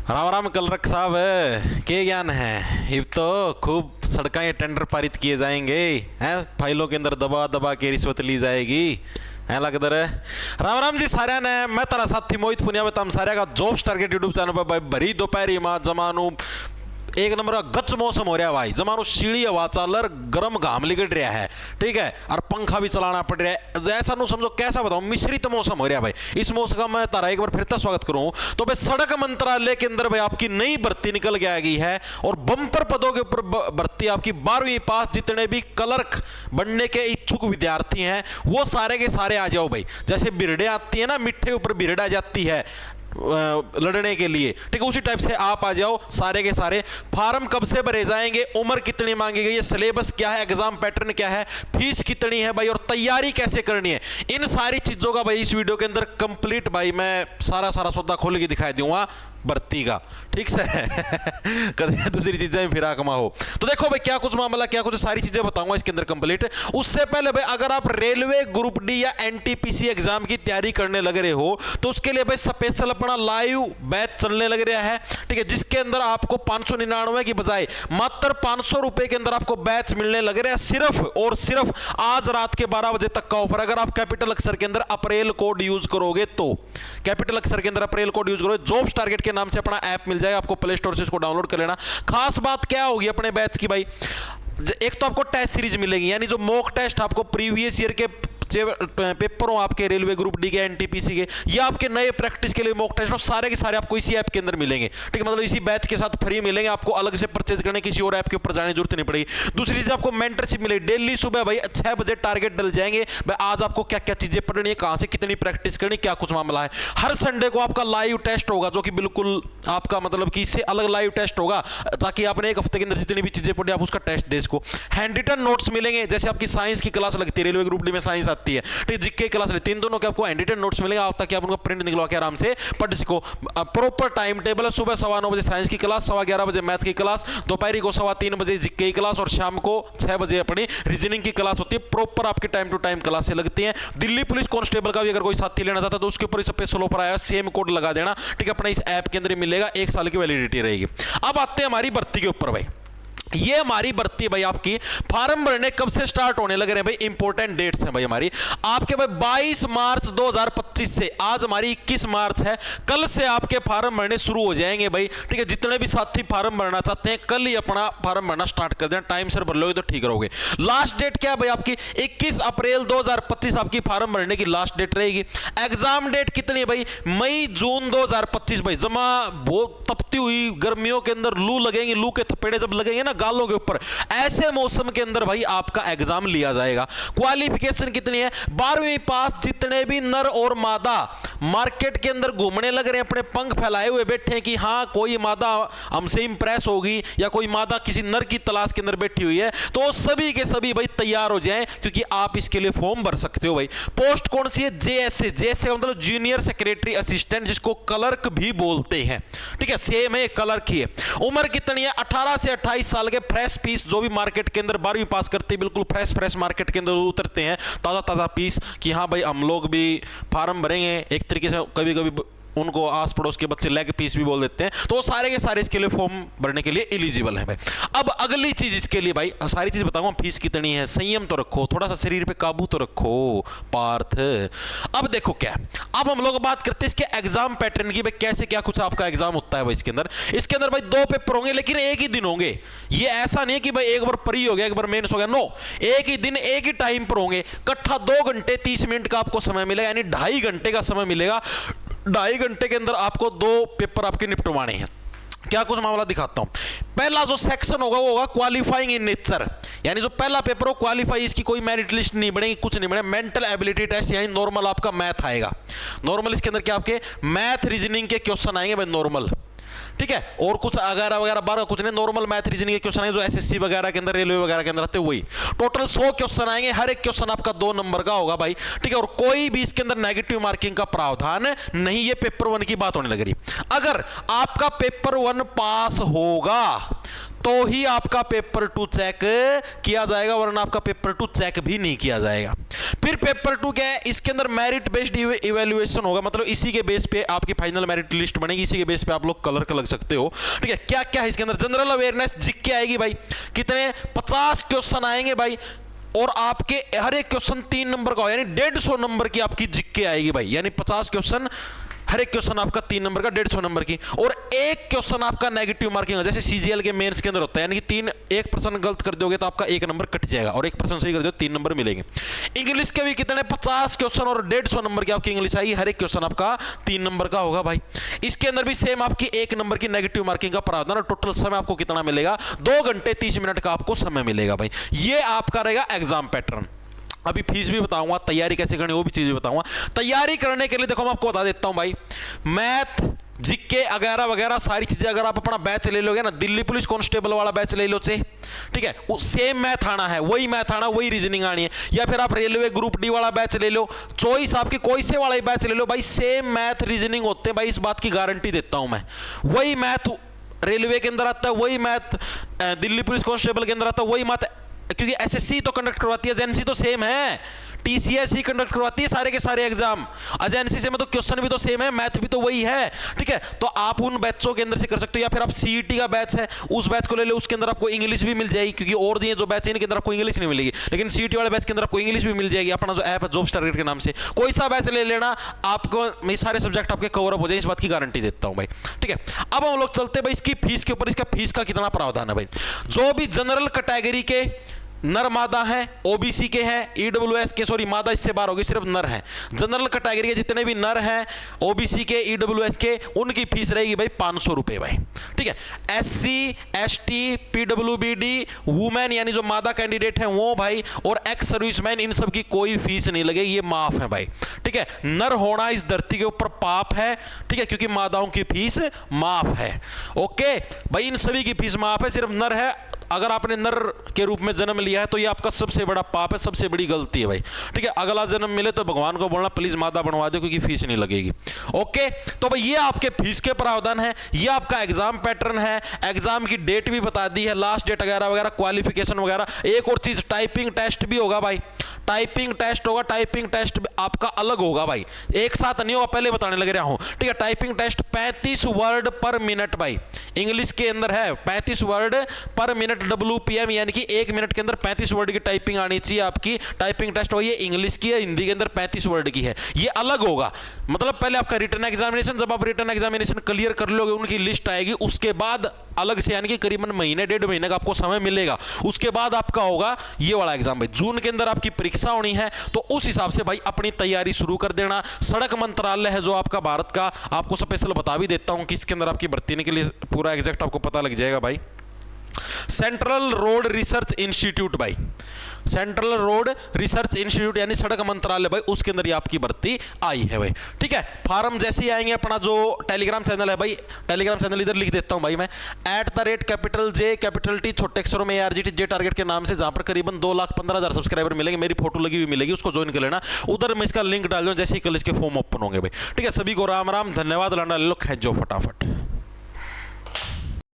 Ram Ram clerk साहब, के ज्ञान है। इब तो खूब सड़कें टेंडर पारित किए जाएंगे हैं, फाइलों के अंदर दबा दबा के रिश्वत ली जाएगी है लगदर। राम राम जी सारे ने, मैं तारा साथी मोहित पुनिया में तम सारे का जॉब्स टारगेट यूट्यूब चैनल पर भाई भरी दोपहरी माँ जमानू एक नंबर का गच मौसम हो रहा है भाई। जमानो सीढ़ी हवा चालर गरम घाम लिगट रहा है, ठीक है, और पंखा भी चलाना पड़ रहा है। ऐसा नु समझो कैसा बताऊं, मिश्रित मौसम हो रहा है भाई। इस मौसम का मैं तारा एक बार फिर से स्वागत करूं। तो भाई सड़क मंत्रालय के अंदर भाई आपकी नई भर्ती निकल के आ गई है और बम्पर पदों के ऊपर भर्ती आपकी 12वीं पास जितने भी क्लर्क बनने के इच्छुक विद्यार्थी हैं वो सारे के सारे आ जाओ भाई। जैसे बिरड़े आती है ना, मिट्टे ऊपर बिरड़ आ जाती है लड़ने के लिए, ठीक है, उसी टाइप से आप आ जाओ सारे के सारे। फार्म कब से भरे जाएंगे, उम्र कितनी मांगी गई है, सिलेबस क्या है, एग्जाम पैटर्न क्या है, फीस कितनी है भाई, और तैयारी कैसे करनी है, इन सारी चीजों का भाई इस वीडियो के अंदर कंप्लीट भाई मैं सारा सौदा खोल के दिखाई दूंगा भर्ती का, ठीक से कभी दूसरी चीजें फिर कमा हो। तो देखो भाई क्या कुछ मामला, क्या कुछ सारी चीजें बताऊंगा इसके अंदर कंप्लीट। उससे पहले भाई अगर आप रेलवे ग्रुप डी या एनटीपीसी एग्जाम की तैयारी करने लग रहे हो तो उसके लिए भाई स्पेशल अपना लाइव बैच चलने लग रहा है, ठीक है, जिसके अंदर आपको 599 की बजाय मात्र 500 रुपए के अंदर आपको बैच मिलने लग रहा है। सिर्फ और सिर्फ आज रात के 12 बजे तक का ऑफर। अगर आप कैपिटल अक्षर के अंदर अप्रैल कोड यूज करोगे तो, कैपिटल अक्षर के अंदर अप्रैल कोड यूज करोगे, जॉब्स टारगेट के नाम से अपना ऐप मिल जाएगा आपको, प्ले स्टोर से इसको डाउनलोड कर लेना। खास बात क्या होगी अपने बैच की भाई, एक तो आपको टेस्ट सीरीज मिलेगी, यानी जो मॉक टेस्ट आपको प्रीवियस ईयर के पेपर हो आपके रेलवे ग्रुप डी के एनटीपीसी के, या आपके नए प्रैक्टिस के लिए मॉक टेस्ट हो, सारे के सारे आपको इसी ऐप के अंदर मिलेंगे, ठीक है, मतलब इसी बैच के साथ फ्री मिलेंगे, आपको अलग से परचेज करने किसी और ऐप के ऊपर जाने की जरूरत नहीं पड़ेगी। दूसरी चीज आपको मेंटरशिप मिलेगी, डेली सुबह भाई 6 बजे टारगेट डल जाएंगे भाई, आज आपको क्या क्या चीजें पढ़नी है, कहां से कितनी प्रैक्टिस करनी, क्या कुछ मामला है। हर संडे को आपका लाइव टेस्ट होगा जो कि बिल्कुल आपका मतलब कि इससे अलग लाइव टेस्ट होगा, ताकि आपने एक हफ्ते के अंदर जितनी भी चीजें पढ़ी आप उसका टेस्ट दे सको। हैंड रिटन नोट्स मिलेंगे, जैसे आपकी साइंस की क्लास लगती है, रेलवे ग्रुप डी में साइंस आती है, ठीक, के क्लास लेते हैं, दोनों के आपको हैंड रिटन नोट्स मिलेगा ताकि आप उनका प्रिंट निकलवा के आराम से पढ़ सको। प्रॉपर टाइम टेबल है, सुबह 9:15 बजे साइंस की क्लास, 11:15 बजे मैथ की क्लास, दोपहर को 3:15 बजे जीके की क्लास और शाम को 6 बजे अपनी रीजनिंग की क्लास होती है। प्रॉपर आपके टाइम टू टाइम क्लास से लगती हैं। दिल्ली पुलिस कांस्टेबल का भी अगर कोई साथी लेना चाहता है तो उसके ऊपर स्पेशल ऑफर आया, सेम कोड लगा देना, ठीक है, अपना इस ऐप के अंदर मिलेगा, 1 साल की वैलिडिटी रहेगी। अब आते हैं हमारी भर्ती के ऊपर भाई। ये हमारी भर्ती भाई आपकी फॉर्म भरने कब से स्टार्ट होने लग रहे हैं भाई, इंपॉर्टेंट डेट्स हैं भाई हमारी आपके भाई 22 मार्च 2025 से, आज हमारी 21 मार्च है, कल से आपके फॉर्म भरने शुरू हो जाएंगे भाई, ठीक है। जितने भी साथी फॉर्म भरना चाहते हैं कल ही अपना फॉर्म भरना स्टार्ट कर देना, टाइम से भर लोगे तो ठीक रहोगे। लास्ट डेट क्या है भाई आपकी 21 अप्रैल 2025 आपकी फॉर्म भरने की लास्ट डेट रहेगी। एग्जाम डेट कितनी है भाई, मई जून 2025 भाई। जमा बहुत तपती हुई गर्मियों के अंदर लू लगेंगे, लू के थपेड़े जब लगेंगे ना गालों के ऊपर, ऐसे मौसम के अंदर भाई आपका एग्जाम लिया जाएगा। क्वालिफिकेशन कितनी है, 12वीं पास जितने भी नर और मादा मार्केट के अंदर घूमने लग रहे हैं, अपने पंख फैलाए हुए बैठे हैं कि हाँ कोई मादा हमसे इंप्रेस होगी या कोई मादा किसी नर की तलाश के अंदर बैठी हुई है, तो सभी के सभी भाई तैयार हो जाएं क्योंकि आप इसके लिए फॉर्म भर सकते हो भाई। पोस्ट कौन सी है, जेएसए, जेएसए मतलब जूनियर सेक्रेटरी असिस्टेंट, जिसको क्लर्क भी बोलते हैं, ठीक है, सेम है क्लर्क ही है। उम्र कितनी है, 18 से 28 साल के। फ्रेश पीस जो भी मार्केट के अंदर 12वीं पास करते हैं, बिल्कुल फ्रेश मार्केट के अंदर उतरते हैं, ताजा पीस कि हाँ भाई हम लोग भी फार्म भरेंगे, एक तरीके से कभी कभी उनको आस पड़ोस के बच्चे लेग पीस भी बोल देते हैं, तो सारे के सारे इसके लिए फॉर्म भरने के लिए एलिजिबल है भाई। अब अगली चीज इसके लिए भाई सारी चीज बताऊंगा, फीस कितनी है, संयम तो रखो, थोड़ा सा शरीर पे काबू तो रखो पार्थ। अब देखो क्या, अब हम लोग बात करते हैं इसके एग्जाम पैटर्न की भाई, कैसे क्या कुछ आपका एग्जाम होता है भाई। इसके अंदर भाई 2 पेपर होंगे लेकिन एक ही दिन होंगे। ये ऐसा नहीं है कि भाई एक बार प्री हो गया एक बार मेंस हो गया, नो, एक ही दिन एक ही टाइम पर होंगे। इकट्ठा 2 घंटे 30 मिनट का आपको समय मिलेगा, यानी 2.5 घंटे का समय मिलेगा। 2.5 घंटे के अंदर आपको 2 पेपर आपके निपटवाने हैं। क्या कुछ मामला दिखाता हूं। पहला जो सेक्शन होगा वो होगा क्वालिफाइंग इन नेचर, यानी जो पहला पेपर हो क्वालिफाई, इसकी कोई मेरिट लिस्ट नहीं बनेगी, कुछ नहीं बनेगा। मेंटल एबिलिटी टेस्ट, यानी नॉर्मल आपका मैथ आएगा। नॉर्मल इसके अंदर क्या आपके मैथ रीजनिंग के क्वेश्चन आएंगे भाई, नॉर्मल, ठीक है, और कुछ वगैरह वगैरह बारह कुछ नहीं, नॉर्मल मैथ रीजनिंग के क्वेश्चन है जो एसएससी वगैरह के अंदर रेलवे वगैरह के अंदर आते हैं वही। टोटल 100 क्वेश्चन आएंगे, हर एक क्वेश्चन आपका 2 नंबर का होगा भाई, ठीक है, और कोई भी इसके अंदर नेगेटिव मार्किंग का प्रावधान नहीं। ये पेपर 1 की बात होने लग रही। अगर आपका पेपर 1 पास होगा तो ही आपका पेपर 2 चेक किया जाएगा, वरना आपका पेपर 2 चेक भी नहीं किया जाएगा। फिर पेपर 2 क्या है, इसके अंदर मेरिट बेस्ड इवैल्यूएशन होगा, मतलब इसी के बेस पे आपकी फाइनल मेरिट लिस्ट बनेगी, इसी के बेस पे आप लोग कलर लग सकते हो। ठीक है, क्या क्या है इसके अंदर, जनरल अवेयरनेस जीके आएगी भाई, कितने 50 क्वेश्चन आएंगे भाई, और आपके हर एक क्वेश्चन 3 नंबर का हो, यानी 150 नंबर की आपकी जीके आएगी भाई, यानी 50 क्वेश्चन, हर एक क्वेश्चन आपका 3 नंबर का 150 नंबर की, और एक क्वेश्चन आपका नेगेटिव मार्किंग, जैसे सीजीएल के मेंस के अंदर होता है, यानी कि 1% गलत कर दोगे तो आपका 1 नंबर कट जाएगा, और 1% सही कर दो 3 नंबर मिलेंगे। इंग्लिश के भी कितने 50 क्वेश्चन और 150 नंबर की आपकी इंग्लिश आएगी, हर एक क्वेश्चन आपका 3 नंबर का होगा भाई। इसके अंदर भी सेम आपकी 1 नंबर की नेगेटिव मार्किंग का प्रावधान, और टोटल समय आपको कितना मिलेगा, 2 घंटे 30 मिनट का आपको समय मिलेगा भाई। ये आपका रहेगा एग्जाम पैटर्न। अभी फीस भी बताऊंगा, तैयारी कैसे करनी वो भी चीजें बताऊंगा। तैयारी करने के लिए देखो मैं आपको बता देता हूं भाई, मैथ जीके वगैरह वगैरह सारी चीजें, अगर आप अपना बैच ले लोगे ना, दिल्ली पुलिस कांस्टेबल वाला बैच ले लो से, ठीक है, सेम मैथ आना है, वही मैथ आना, वही रीजनिंग आनी है, या फिर आप रेलवे ग्रुप डी वाला बैच ले लो, चॉइस आपकी कोई से वाला ही बैच ले लो भाई, सेम मैथ रीजनिंग होते हैं भाई, इस बात की गारंटी देता हूं मैं। वही मैथ रेलवे के अंदर आता है, वही मैथ दिल्ली पुलिस कांस्टेबल के अंदर आता है, वही मैथ, क्योंकि एसएससी तो कंडक्ट करवाती है, एजेंसी तो सेम है, टीसीएस ही कंडक्ट करवाती है सारे के सारे एग्जाम, एजेंसी से में तो क्वेश्चन भी तो सेम है, मैथ भी तो वही है। ठीक है, तो आप उन बैचों के अंदर से कर सकते हो, या फिर आप सीईटी का बैच है उस बैच को ले लो, उसके अंदर आपको इंग्लिश भी मिल जाएगी, क्योंकि और ये जो बैच है इनके अंदर आपको इंग्लिश नहीं मिलेगी, लेकिन सीईटी वाले बैच के अंदर आपको इंग्लिश भी मिल जाएगी। अपना जो ऐप है जॉब्स टारगेट के नाम से, कोई सा बैच ले लेना, आपको मैं सारे सब्जेक्ट आपके कवर अप हो जाए, इस बात की गारंटी देता हूं भाई। ठीक है, अब हम लोग चलते हैं भाई इसकी फीस के ऊपर, इसका फीस का कितना प्रावधान है भाई। जो भी जनरल कैटेगरी के नर मादा है, ओबीसी के हैं, ईडब्ल्यूएस के, सॉरी मादा इससे बाहर होगी, सिर्फ नर है, जनरल कैटेगरी के जितने भी नर हैं, ओबीसी के, ईडब्ल्यूएस के, उनकी फीस रहेगी भाई 500 रुपए भाई। ठीक है, एससी, एसटी, पीडब्ल्यूबीडी, वुमेन यानी जो मादा कैंडिडेट है वो भाई, और एक्स सर्विसमैन, इन सब की कोई फीस नहीं लगेगी, ये माफ है भाई। ठीक है, नर होना इस धरती के ऊपर पाप है, ठीक है, क्योंकि मादाओं की फीस माफ है। ओके भाई, इन सभी की फीस माफ है, सिर्फ नर है, अगर आपने नर के रूप में जन्म लिया है तो ये आपका सबसे बड़ा पाप है, सबसे बड़ी गलती है भाई। ठीक है, अगला जन्म मिले तो भगवान को बोलना प्लीज मादा बनवा दो, क्योंकि फीस नहीं लगेगी। ओके, तो भाई ये आपके फीस के प्रावधान है, ये आपका एग्जाम पैटर्न है, एग्जाम की डेट भी बता दी है, लास्ट डेट वगैरह वगैरह, क्वालिफिकेशन वगैरह। एक और चीज, टाइपिंग टेस्ट भी होगा भाई, टाइपिंग टेस्ट होगा, टाइपिंग टेस्ट आपका अलग होगा भाई, एक साथ नहीं होगा, पहले बताने लग रहा हूं। ठीक है, typing test 35 word per minute भाई, इंग्लिश के अंदर है 35 वर्ड पर मिनट, WPM, यानी कि 1 मिनट के अंदर 35 वर्ड की टाइपिंग आनी चाहिए आपकी। टाइपिंग टेस्ट हो, ये इंग्लिश की है, हिंदी के अंदर 35 वर्ड की है, ये अलग होगा। मतलब पहले आपका रिटन एग्जामिनेशन, जब आप रिटन एग्जामिनेशन क्लियर कर लोगे, उनकी लिस्ट आएगी, उसके बाद अलग से, यानी कि करीबन महीने 1.5 महीने का आपको समय मिलेगा, उसके बाद आपका होगा ये वाला एग्जाम भाई। जून के अंदर आपकी परीक्षा होनी है, तो उस हिसाब से भाई अपनी तैयारी शुरू कर देना। सड़क मंत्रालय है जो आपका भारत का, आपको स्पेशल बता भी देता हूं कि इसके अंदर आपकी भर्ती के लिए पूरा एग्जैक्ट आपको पता लग जाएगा भाई। सेंट्रल रोड रिसर्च इंस्टीट्यूट भाई, सेंट्रल रोड रिसर्च इंस्टीट्यूट यानी सड़क मंत्रालय भाई, उसके अंदर ये आपकी भर्ती आई है भाई। ठीक है, फार्म जैसे ही आएंगे, अपना जो टेलीग्राम चैनल है भाई, टेलीग्राम चैनल इधर लिख देता हूं भाई मैं, @J छोटे अक्षरों में ARGT जे टारगेट के नाम से, जहां पर करीबन 2,15,000 सब्सक्राइबर मिलेंगे, मेरी फोटो लगी हुई मिलेगी, उसको ज्वाइन कर लेना। उधर मैं इसका लिंक डाल दूं जैसे ही कल इसके फॉर्म ओपन होंगे भाई। ठीक है, सभी को राम राम, धन्यवाद, लाना ले लो, खेचो फटाफट।